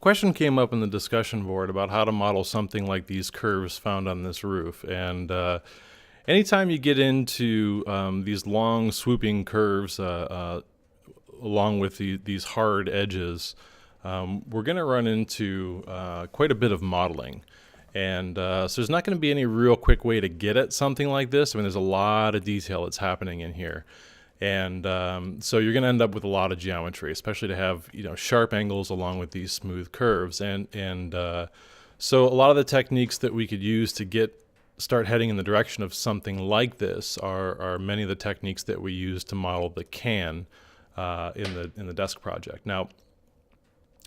question came up in the discussion board about how to model something like these curves found on this roof. And anytime you get into these long swooping curves along with these hard edges, we're going to run into quite a bit of modeling. And so there's not going to be any real quick way to get at something like this. I mean, there's a lot of detail that's happening in here. And so you're going to end up with a lot of geometry, especially to have sharp angles along with these smooth curves. And so a lot of the techniques that we could use to start heading in the direction of something like this are many of the techniques that we use to model the can in the desk project. Now,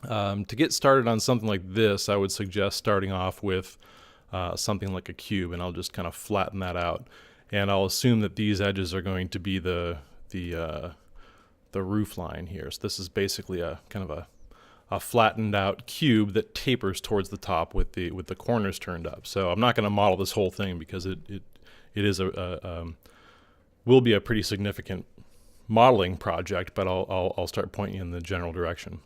to get started on something like this, I would suggest starting off with something like a cube, and I'll just kind of flatten that out. And I'll assume that these edges are going to be the roof line here. So this is basically a kind of a flattened out cube that tapers towards the top with the corners turned up. So I'm not going to model this whole thing because it is will be a pretty significant modeling project, but I'll start pointing in the general direction.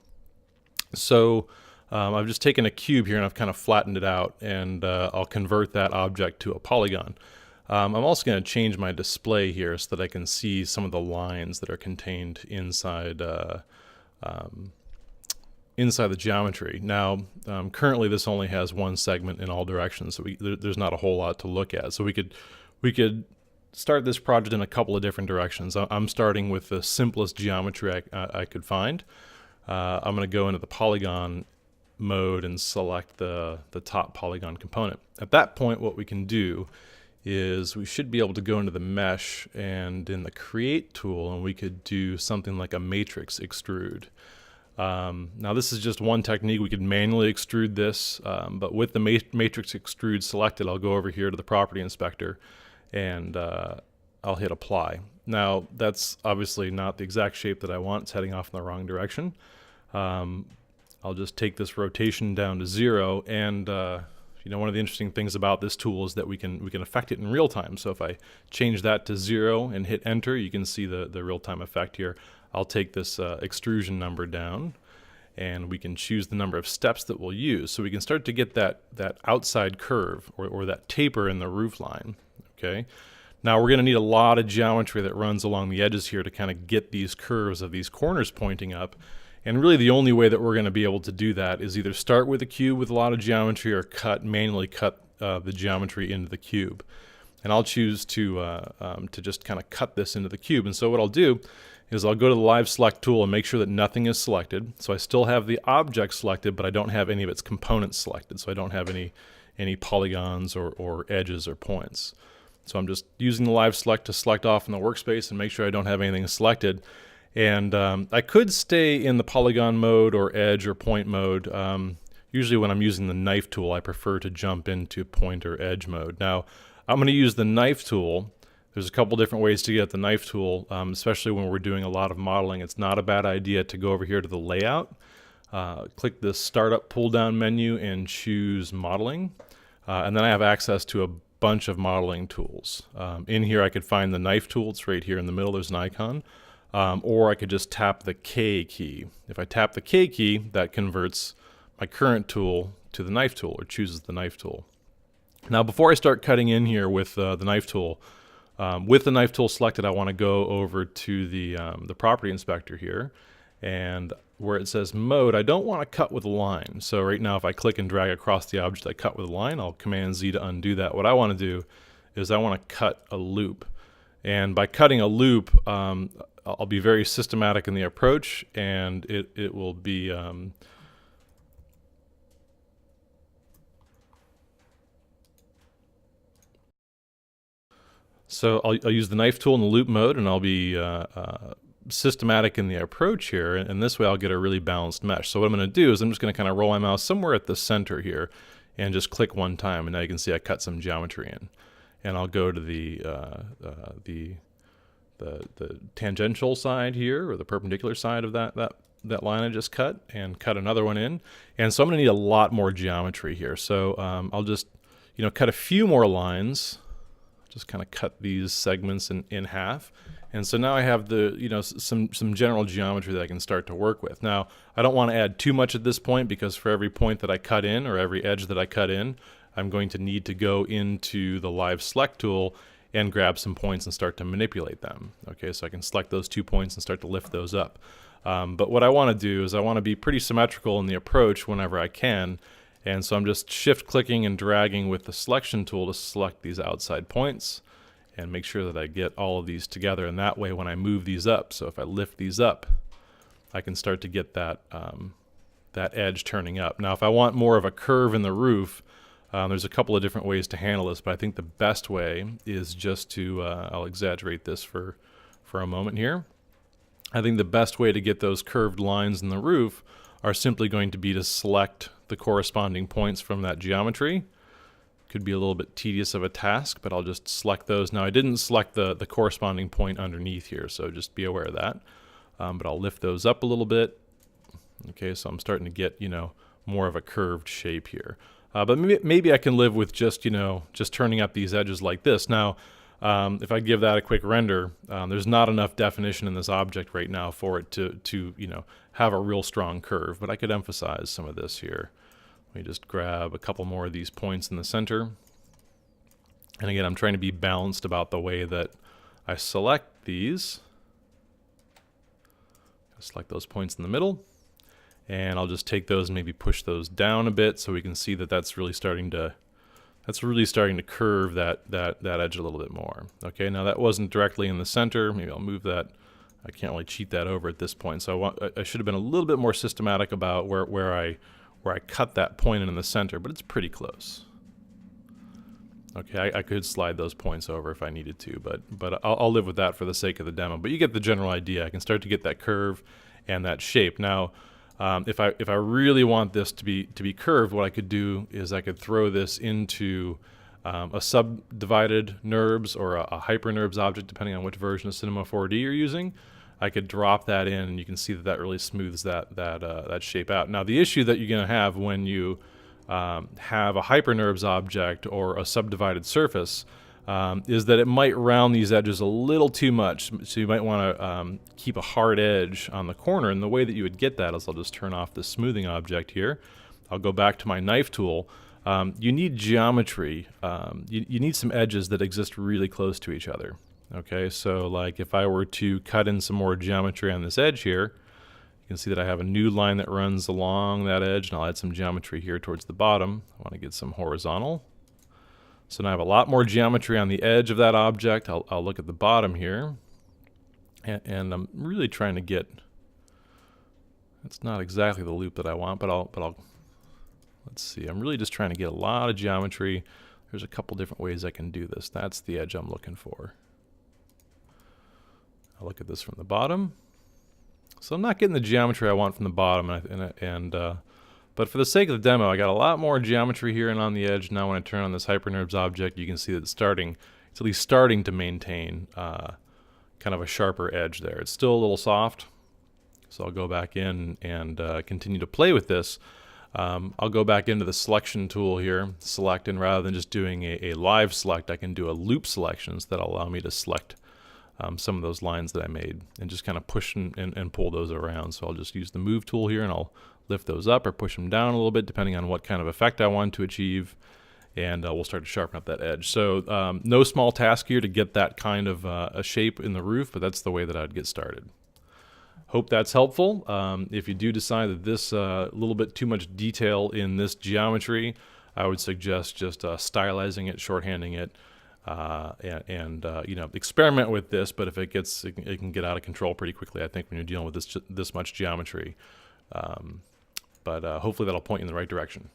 So I've just taken a cube here and I've kind of flattened it out, and I'll convert that object to a polygon. I'm also going to change my display here so that I can see some of the lines that are contained inside inside the geometry. Now, currently this only has one segment in all directions, so there's not a whole lot to look at. So we could start this project in a couple of different directions. I'm starting with the simplest geometry I could find. I'm going to go into the polygon mode and select the top polygon component. At that point, what we can do is we should be able to go into the mesh and in the create tool, and we could do something like a matrix extrude. Now this is just one technique. We could manually extrude this, but with the matrix extrude selected, I'll go over here to the property inspector and I'll hit apply. Now that's obviously not the exact shape that I want. It's heading off in the wrong direction. I'll just take this rotation down to 0, and one of the interesting things about this tool is that we can affect it in real time. So if I change that to 0 and hit enter, you can see the real-time effect here. I'll take this extrusion number down, and we can choose the number of steps that we'll use. So we can start to get that outside curve or that taper in the roof line. Okay. Now we're going to need a lot of geometry that runs along the edges here to kind of get these curves of these corners pointing up. And really the only way that we're going to be able to do that is either start with a cube with a lot of geometry or manually cut the geometry into the cube. And I'll choose to just kind of cut this into the cube. And so what I'll do is I'll go to the live select tool and make sure that nothing is selected. So I still have the object selected, but I don't have any of its components selected. So I don't have any polygons or edges or points. So I'm just using the live select to select off in the workspace and make sure I don't have anything selected. And I could stay in the polygon mode or edge or point mode. Usually when I'm using the knife tool, I prefer to jump into point or edge mode. Now, I'm going to use the knife tool. There's a couple different ways to get the knife tool, especially when we're doing a lot of modeling. It's not a bad idea to go over here to the layout, click the startup pull down menu and choose modeling. And then I have access to a bunch of modeling tools. In here I could find the knife tool. It's right here in the middle. There's an icon. Or I could just tap the K key. If I tap the K key, that converts my current tool to the knife tool, or chooses the knife tool. Now before I start cutting in here with the knife tool, with the knife tool selected, I want to go over to the property inspector here, and where it says mode, I don't want to cut with a line. So right now if I click and drag across the object I cut with a line, I'll Command Z to undo that. What I want to do is I want to cut a loop. And by cutting a loop, I'll be very systematic in the approach, and it will be so I'll use the knife tool in the loop mode, and I'll be systematic in the approach here, and this way I'll get a really balanced mesh. So what I'm going to do is I'm just going to kind of roll my mouse somewhere at the center here and just click one time, and now you can see I cut some geometry in. And I'll go to the tangential side here, or the perpendicular side of that line I just cut, and cut another one in. And so I'm going to need a lot more geometry here. So I'll just cut a few more lines Just kind of cut these segments in half. And so now I have the, some general geometry that I can start to work with. Now, I don't want to add too much at this point, because for every point that I cut in, or every edge that I cut in, I'm going to need to go into the live select tool and grab some points and start to manipulate them. Okay, so I can select those 2 points and start to lift those up. But what I want to do is I want to be pretty symmetrical in the approach whenever I can. And so I'm just shift clicking and dragging with the selection tool to select these outside points and make sure that I get all of these together. And that way, when I move these up, so if I lift these up, I can start to get that, that edge turning up. Now, if I want more of a curve in the roof, there's a couple of different ways to handle this, but I think the best way is just to, I'll exaggerate this for a moment here. I think the best way to get those curved lines in the roof are simply going to be to select the corresponding points from that geometry. Could be a little bit tedious of a task, but I'll just select those. Now, I didn't select the corresponding point underneath here, so just be aware of that. But I'll lift those up a little bit. Okay, so I'm starting to get, more of a curved shape here. But maybe I can live with just, just turning up these edges like this. Now, if I give that a quick render, there's not enough definition in this object right now for it to have a real strong curve, but I could emphasize some of this here. Let me just grab a couple more of these points in the center. And again, I'm trying to be balanced about the way that I select these. Select those points in the middle. And I'll just take those and maybe push those down a bit so we can see that that's really starting to curve that edge a little bit more. Okay, now that wasn't directly in the center. Maybe I'll move that. I can't really cheat that over at this point. So I should have been a little bit more systematic about where I cut that point in the center, but it's pretty close. Okay, I could slide those points over if I needed to, but I'll live with that for the sake of the demo. But you get the general idea. I can start to get that curve and that shape. Now, if I really want this to be curved, what I could do is I could throw this into a subdivided NURBS or a hyper NURBS object, depending on which version of Cinema 4D you're using. I could drop that in, and you can see that really smooths that shape out. Now, the issue that you're going to have when you have a hyper NURBS object or a subdivided surface is that it might round these edges a little too much. So you might want to keep a hard edge on the corner, and the way that you would get that is I'll just turn off the smoothing object here. I'll go back to my knife tool. You need geometry. You need some edges that exist really close to each other. Okay, so like if I were to cut in some more geometry on this edge here, you can see that I have a new line that runs along that edge, and I'll add some geometry here towards the bottom. I want to get some horizontal. So now I have a lot more geometry on the edge of that object. I'll look at the bottom here, and I'm really trying to get, it's not exactly the loop that I want, but I'll let's see, I'm really just trying to get a lot of geometry. There's a couple different ways I can do this. That's the edge I'm looking for. I'll look at this from the bottom. So I'm not getting the geometry I want from the bottom, but for the sake of the demo, I got a lot more geometry here and on the edge. Now when I turn on this hyper NURBS object, you can see that it's at least starting to maintain kind of a sharper edge there. It's still a little soft, so I'll go back in and continue to play with this. I'll go back into the selection tool here, select, and rather than just doing a live select, I can do a loop selections that'll allow me to select some of those lines that I made and just kind of push and pull those around. So I'll just use the move tool here, and I'll lift those up or push them down a little bit depending on what kind of effect I want to achieve, and we'll start to sharpen up that edge. So no small task here to get that kind of a shape in the roof, but that's the way that I'd get started. Hope that's helpful. If you do decide that this a little bit too much detail in this geometry, I would suggest just stylizing it, shorthanding it, and experiment with this. But if it can get out of control pretty quickly, I think, when you're dealing with this much geometry. But hopefully that'll point you in the right direction.